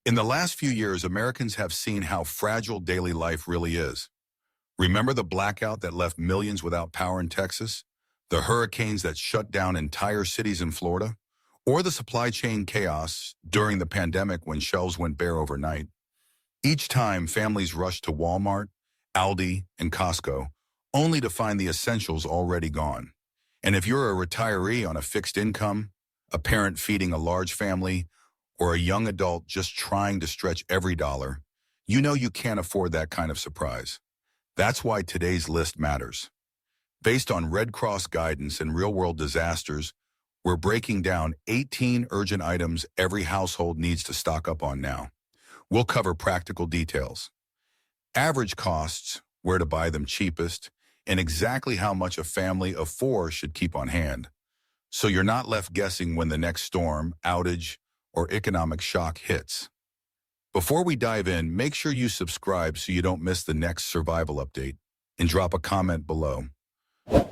In the last few years, Americans have seen how fragile daily life really is. Remember the blackout that left millions without power in Texas? The hurricanes that shut down entire cities in Florida? Or the supply chain chaos during the pandemic when shelves went bare overnight? Each time, families rushed to Walmart, Aldi, and Costco, only to find the essentials already gone. And if you're a retiree on a fixed income, a parent feeding a large family, or a young adult just trying to stretch every dollar, you know you can't afford that kind of surprise. That's why today's list matters. Based on Red Cross guidance and real-world disasters, we're breaking down 18 urgent items every household needs to stock up on now. We'll cover practical details, average costs, where to buy them cheapest, and exactly how much a family of 4 should keep on hand, so you're not left guessing when the next storm, outage, or economic shock hits. Before we dive in, make sure you subscribe so you don't miss the next survival update, and drop a comment below.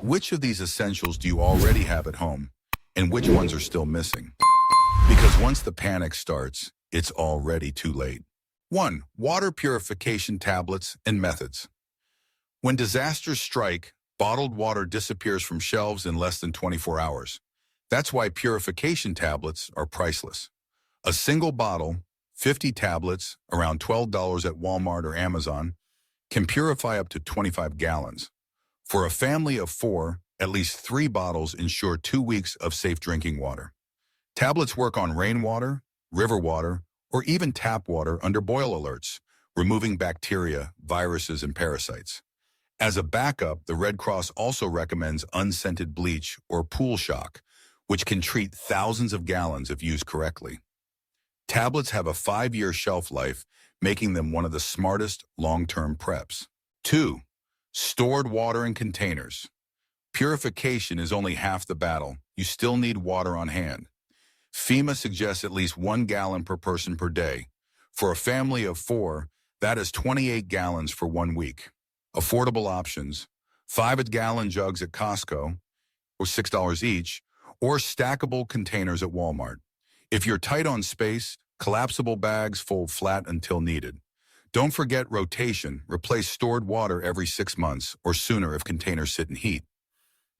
Which of these essentials do you already have at home, and which ones are still missing? Because once the panic starts, it's already too late. 1. Water purification tablets and methods. When disasters strike, bottled water disappears from shelves in less than 24 hours. That's why purification tablets are priceless. A single bottle, 50 tablets, around $12 at Walmart or Amazon, can purify up to 25 gallons. For a family of 4, at least 3 bottles ensure 2 weeks of safe drinking water. Tablets work on rainwater, river water, or even tap water under boil alerts, removing bacteria, viruses, and parasites. As a backup, the Red Cross also recommends unscented bleach or pool shock, which can treat thousands of gallons if used correctly. Tablets have a 5-year shelf life, making them one of the smartest long-term preps. 2. Stored water in containers. Purification is only half the battle. You still need water on hand. FEMA suggests at least 1 gallon per person per day. For a family of 4, that is 28 gallons for 1 week. Affordable options: 5-gallon jugs at Costco, or $6 each, or stackable containers at Walmart. If you're tight on space, collapsible bags fold flat until needed. Don't forget rotation. Replace stored water every 6 months or sooner if containers sit in heat.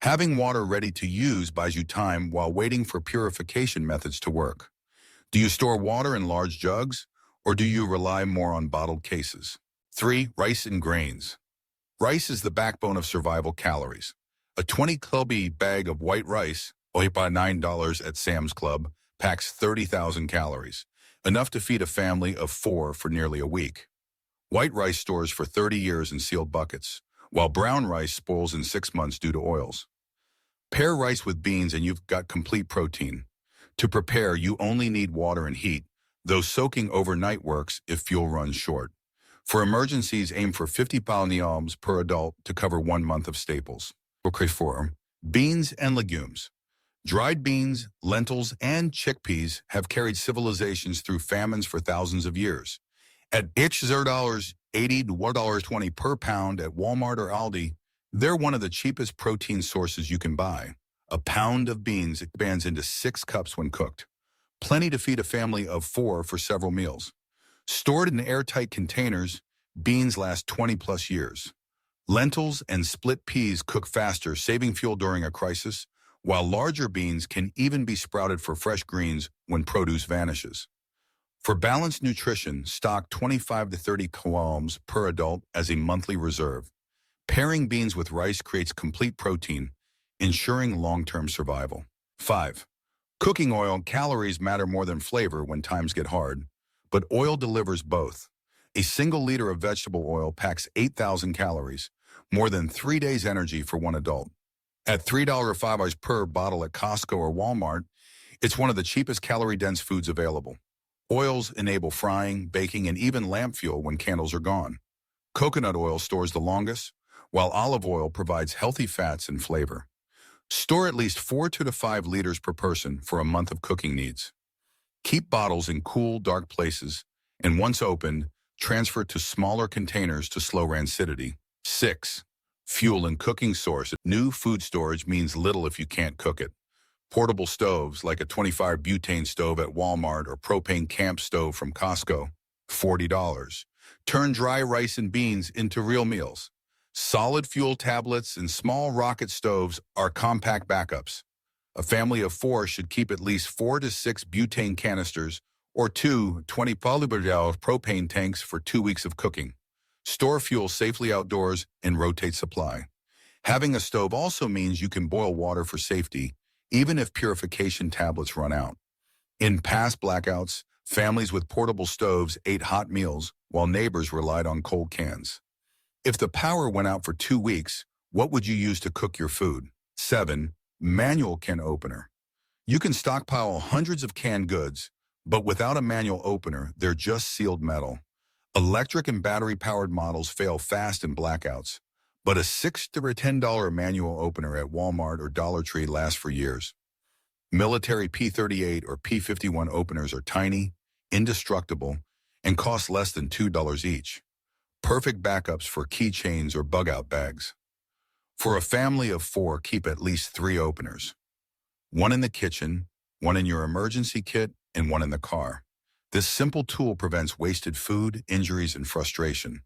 Having water ready to use buys you time while waiting for purification methods to work. Do you store water in large jugs, or do you rely more on bottled cases? 3. Rice and grains. Rice is the backbone of survival calories. A 20-clubby bag of white rice, only by $9 at Sam's Club, packs 30,000 calories, enough to feed a family of 4 for nearly a week. White rice stores for 30 years in sealed buckets, while brown rice spoils in 6 months due to oils. Pair rice with beans and you've got complete protein. To prepare, you only need water and heat, though soaking overnight works if fuel runs short. For emergencies, aim for 50 palniums per adult to cover 1 month of staples. Okay, 4. Beans and legumes. Dried beans, lentils, and chickpeas have carried civilizations through famines for thousands of years. At $0.80 to $1.20 per pound at Walmart or Aldi, they're one of the cheapest protein sources you can buy. A pound of beans expands into 6 cups when cooked. Plenty to feed a family of 4 for several meals. Stored in airtight containers, beans last 20-plus years. Lentils and split peas cook faster, saving fuel during a crisis, while larger beans can even be sprouted for fresh greens when produce vanishes. For balanced nutrition, stock 25 to 30 kilograms per adult as a monthly reserve. Pairing beans with rice creates complete protein, ensuring long-term survival. 5. Cooking oil. Calories matter more than flavor when times get hard, but oil delivers both. A single liter of vegetable oil packs 8,000 calories, more than 3 days' energy for one adult. At $3.05 per bottle at Costco or Walmart, it's one of the cheapest calorie-dense foods available. Oils enable frying, baking, and even lamp fuel when candles are gone. Coconut oil stores the longest, while olive oil provides healthy fats and flavor. Store at least 4 to 5 liters per person for a month of cooking needs. Keep bottles in cool, dark places, and once opened, transfer to smaller containers to slow rancidity. 6. Fuel and cooking source. New food storage means little if you can't cook it. Portable stoves like a 25 butane stove at Walmart or propane camp stove from Costco, $40. Turn dry rice and beans into real meals. Solid fuel tablets and small rocket stoves are compact backups. A family of 4 should keep at least 4 to 6 butane canisters or 2 20 polybarrel propane tanks for 2 weeks of cooking. Store fuel safely outdoors and rotate supply. Having a stove also means you can boil water for safety, even if purification tablets run out. In past blackouts, families with portable stoves ate hot meals while neighbors relied on cold cans. If the power went out for 2 weeks, what would you use to cook your food? 7. Manual can opener. You can stockpile hundreds of canned goods, but without a manual opener, they're just sealed metal. Electric and battery-powered models fail fast in blackouts, but a $6 to $10 manual opener at Walmart or Dollar Tree lasts for years. Military P38 or P51 openers are tiny, indestructible, and cost less than $2 each. Perfect backups for keychains or bug-out bags. For a family of 4, keep at least 3 openers. 1 in the kitchen, 1 in your emergency kit, and 1 in the car. This simple tool prevents wasted food, injuries, and frustration.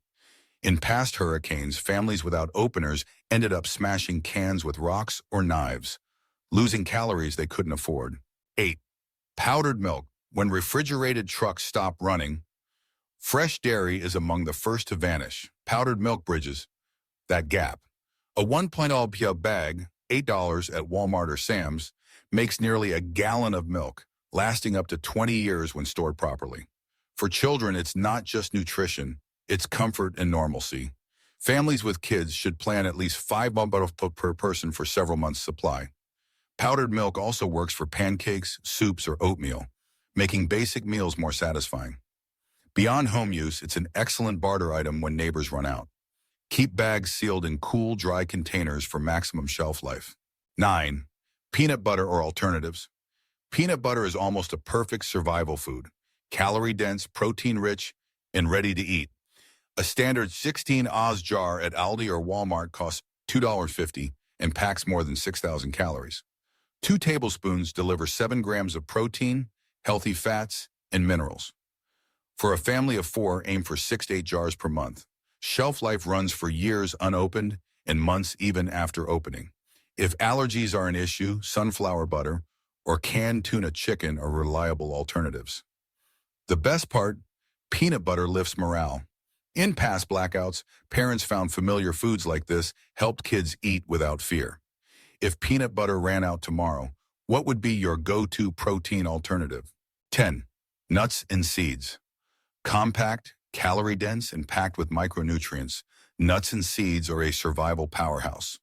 In past hurricanes, families without openers ended up smashing cans with rocks or knives, losing calories they couldn't afford. 8. Powdered milk. When refrigerated trucks stop running, fresh dairy is among the first to vanish. Powdered milk bridges that gap. A 1.0 bag, $8 at Walmart or Sam's, makes nearly a gallon of milk, lasting up to 20 years when stored properly. For children, it's not just nutrition, it's comfort and normalcy. Families with kids should plan at least 5 bottles per person for several months' supply. Powdered milk also works for pancakes, soups, or oatmeal, making basic meals more satisfying. Beyond home use, it's an excellent barter item when neighbors run out. Keep bags sealed in cool, dry containers for maximum shelf life. 9. Peanut butter or alternatives. Peanut butter is almost a perfect survival food, calorie-dense, protein-rich, and ready to eat. A standard 16 oz jar at Aldi or Walmart costs $2.50 and packs more than 6,000 calories. 2 tablespoons deliver 7 grams of protein, healthy fats, and minerals. For a family of 4, aim for 6 to 8 jars per month. Shelf life runs for years unopened and months even after opening. If allergies are an issue, sunflower butter or canned tuna chicken are reliable alternatives. The best part, peanut butter lifts morale. In past blackouts, parents found familiar foods like this helped kids eat without fear. If peanut butter ran out tomorrow, what would be your go-to protein alternative? 10. Nuts and seeds. Compact, calorie-dense, and packed with micronutrients, nuts and seeds are a survival powerhouse.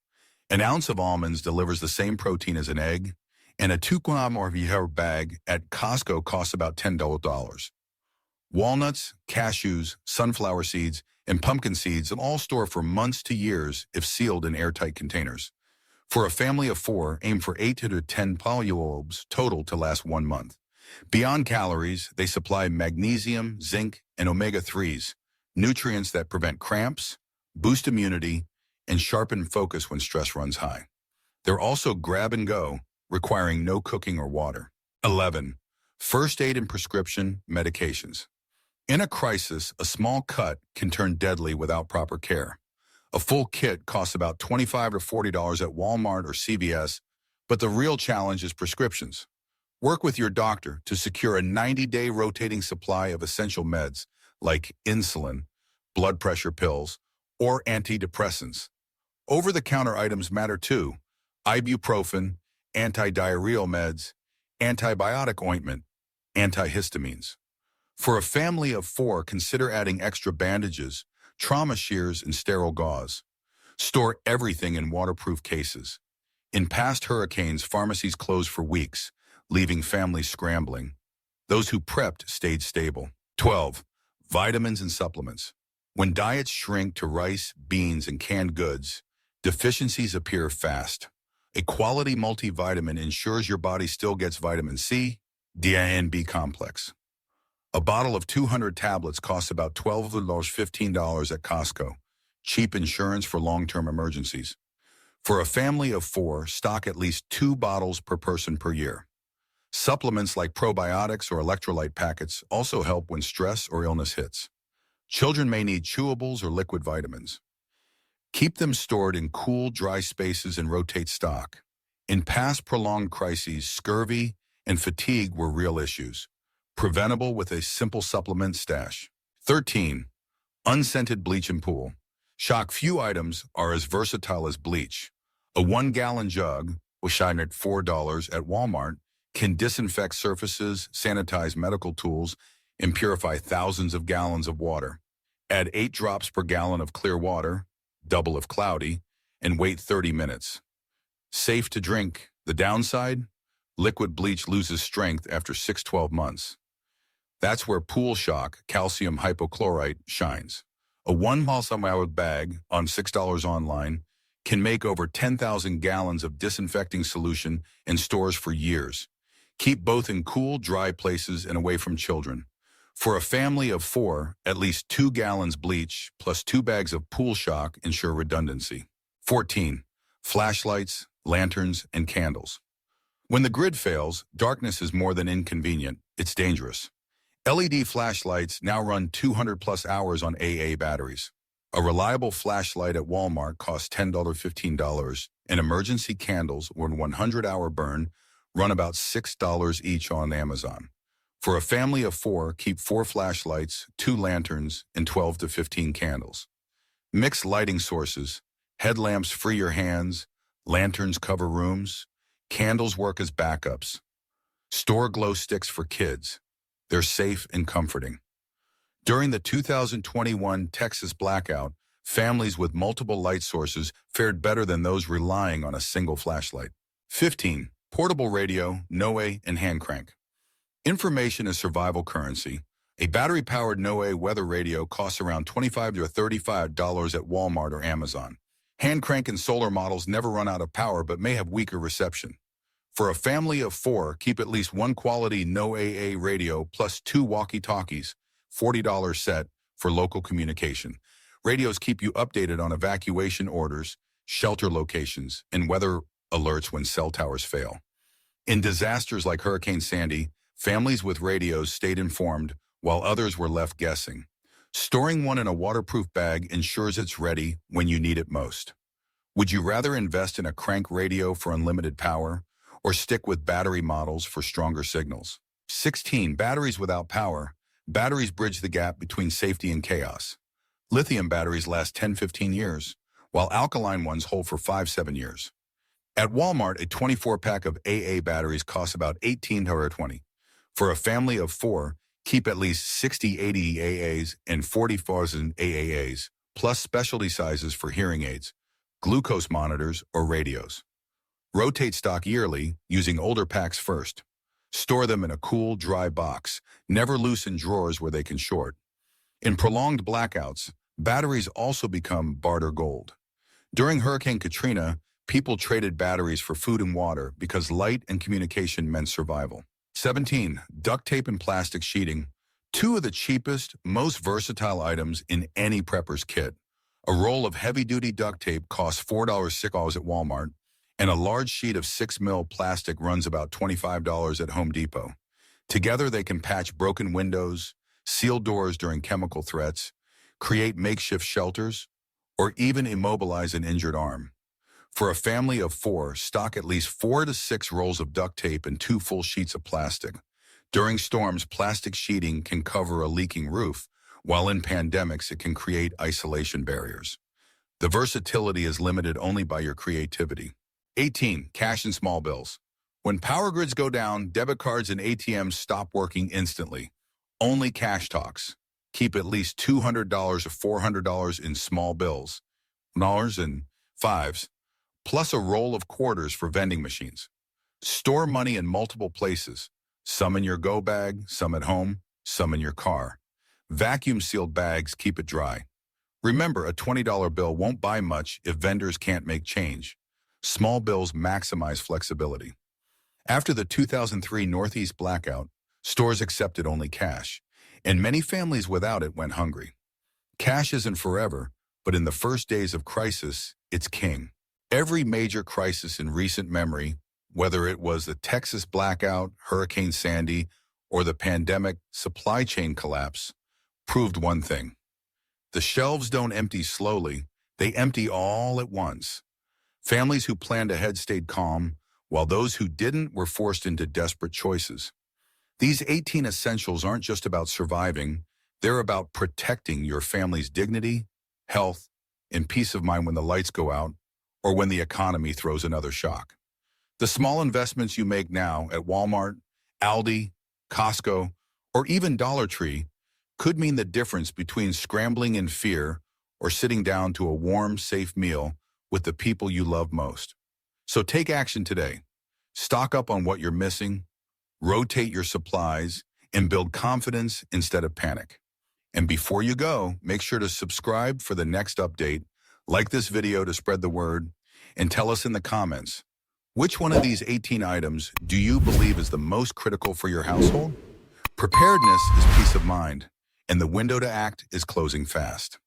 An ounce of almonds delivers the same protein as an egg, and a 2-gram bag at Costco costs about $10. Walnuts, cashews, sunflower seeds, and pumpkin seeds will all store for months to years if sealed in airtight containers. For a family of 4, aim for 8 to 10 polyolbs total to last 1 month. Beyond calories, they supply magnesium, zinc, and omega-3s, nutrients that prevent cramps, boost immunity, and sharpen focus when stress runs high. They're also grab and go, requiring no cooking or water. 11. First aid and prescription medications. In a crisis, a small cut can turn deadly without proper care. A full kit costs about $25 to $40 at Walmart or CVS, but the real challenge is prescriptions. Work with your doctor to secure a 90-day rotating supply of essential meds like insulin, blood pressure pills, or antidepressants. Over-the-counter items matter too: ibuprofen, anti-diarrheal meds, antibiotic ointment, antihistamines. For a family of 4, consider adding extra bandages, trauma shears, and sterile gauze. Store everything in waterproof cases. In past hurricanes, pharmacies closed for weeks, leaving families scrambling. Those who prepped stayed stable. 12. Vitamins and supplements. When diets shrink to rice, beans, and canned goods, deficiencies appear fast. A quality multivitamin ensures your body still gets vitamin C, D, and B complex. A bottle of 200 tablets costs about $12 to $15 at Costco. Cheap insurance for long-term emergencies. For a family of 4, stock at least 2 bottles per person per year. Supplements like probiotics or electrolyte packets also help when stress or illness hits. Children may need chewables or liquid vitamins. Keep them stored in cool, dry spaces and rotate stock. In past prolonged crises, scurvy and fatigue were real issues, preventable with a simple supplement stash. 13. Unscented bleach and pool. Shock few items are as versatile as bleach. A 1-gallon jug, which I at $4 at Walmart, can disinfect surfaces, sanitize medical tools, and purify thousands of gallons of water. Add 8 drops per gallon of clear water, double if cloudy, and wait 30 minutes. Safe to drink. The downside? Liquid bleach loses strength after 6-12 months. That's where Pool Shock calcium hypochlorite shines. A 1-ml bag on $6 online can make over 10,000 gallons of disinfecting solution in stores for years. Keep both in cool, dry places and away from children. For a family of 4, at least 2 gallons bleach plus 2 bags of Pool Shock ensure redundancy. 14. Flashlights, lanterns, and candles. When the grid fails, darkness is more than inconvenient, it's dangerous. LED flashlights now run 200-plus hours on AA batteries. A reliable flashlight at Walmart costs $10 to $15, and emergency candles with 100-hour burn run about $6 each on Amazon. For a family of 4, keep 4 flashlights, 2 lanterns, and 12 to 15 candles. Mix lighting sources. Headlamps free your hands, lanterns cover rooms, candles work as backups. Store glow sticks for kids. They're safe and comforting. During the 2021 Texas blackout, families with multiple light sources fared better than those relying on a single flashlight. 15. Portable radio, Noe, and hand crank. Information is survival currency. A battery-powered Noe weather radio costs around $25 to $35 at Walmart or Amazon. Hand crank and solar models never run out of power but may have weaker reception. For a family of 4, keep at least 1 quality No-AA radio plus 2 walkie-talkies, $40 set for local communication. Radios keep you updated on evacuation orders, shelter locations, and weather alerts when cell towers fail. In disasters like Hurricane Sandy, families with radios stayed informed while others were left guessing. Storing one in a waterproof bag ensures it's ready when you need it most. Would you rather invest in a crank radio for unlimited power or stick with battery models for stronger signals? 16. Batteries without power. Batteries bridge the gap between safety and chaos. Lithium batteries last 10-15 years, while alkaline ones hold for 5-7 years. At Walmart, a 24-pack of AA batteries costs about $18 to $20. For a family of 4, keep at least 60-80 AAs and 40,000 AAs, plus specialty sizes for hearing aids, glucose monitors, or radios. Rotate stock yearly, using older packs first. Store them in a cool, dry box. Never loosen drawers where they can short. In prolonged blackouts, batteries also become barter gold. During Hurricane Katrina, people traded batteries for food and water because light and communication meant survival. 17. Duct tape and plastic sheeting. 2 of the cheapest, most versatile items in any prepper's kit. A roll of heavy-duty duct tape costs $4.06 at Walmart, and a large sheet of 6mm plastic runs about $25 at Home Depot. Together, they can patch broken windows, seal doors during chemical threats, create makeshift shelters, or even immobilize an injured arm. For a family of 4, stock at least 4 to 6 rolls of duct tape and 2 full sheets of plastic. During storms, plastic sheeting can cover a leaking roof, while in pandemics it can create isolation barriers. The versatility is limited only by your creativity. 18. Cash and small bills. When power grids go down, debit cards and ATMs stop working instantly. Only cash talks. Keep at least $200 or $400 in small bills, dollars and fives, plus a roll of quarters for vending machines. Store money in multiple places, some in your go bag, some at home, some in your car. Vacuum-sealed bags keep it dry. Remember, a $20 bill won't buy much if vendors can't make change. Small bills maximize flexibility. After the 2003 Northeast blackout, stores accepted only cash, and many families without it went hungry. Cash isn't forever, but in the first days of crisis, it's king. Every major crisis in recent memory, whether it was the Texas blackout, Hurricane Sandy, or the pandemic supply chain collapse, proved one thing. The shelves don't empty slowly, they empty all at once. Families who planned ahead stayed calm, while those who didn't were forced into desperate choices. These 18 essentials aren't just about surviving, they're about protecting your family's dignity, health, and peace of mind when the lights go out or when the economy throws another shock. The small investments you make now at Walmart, Aldi, Costco, or even Dollar Tree could mean the difference between scrambling in fear or sitting down to a warm, safe meal with the people you love most. So take action today. Stock up on what you're missing, rotate your supplies, and build confidence instead of panic. And before you go, make sure to subscribe for the next update, like this video to spread the word, and tell us in the comments, which one of these 18 items do you believe is the most critical for your household? Preparedness is peace of mind, and the window to act is closing fast.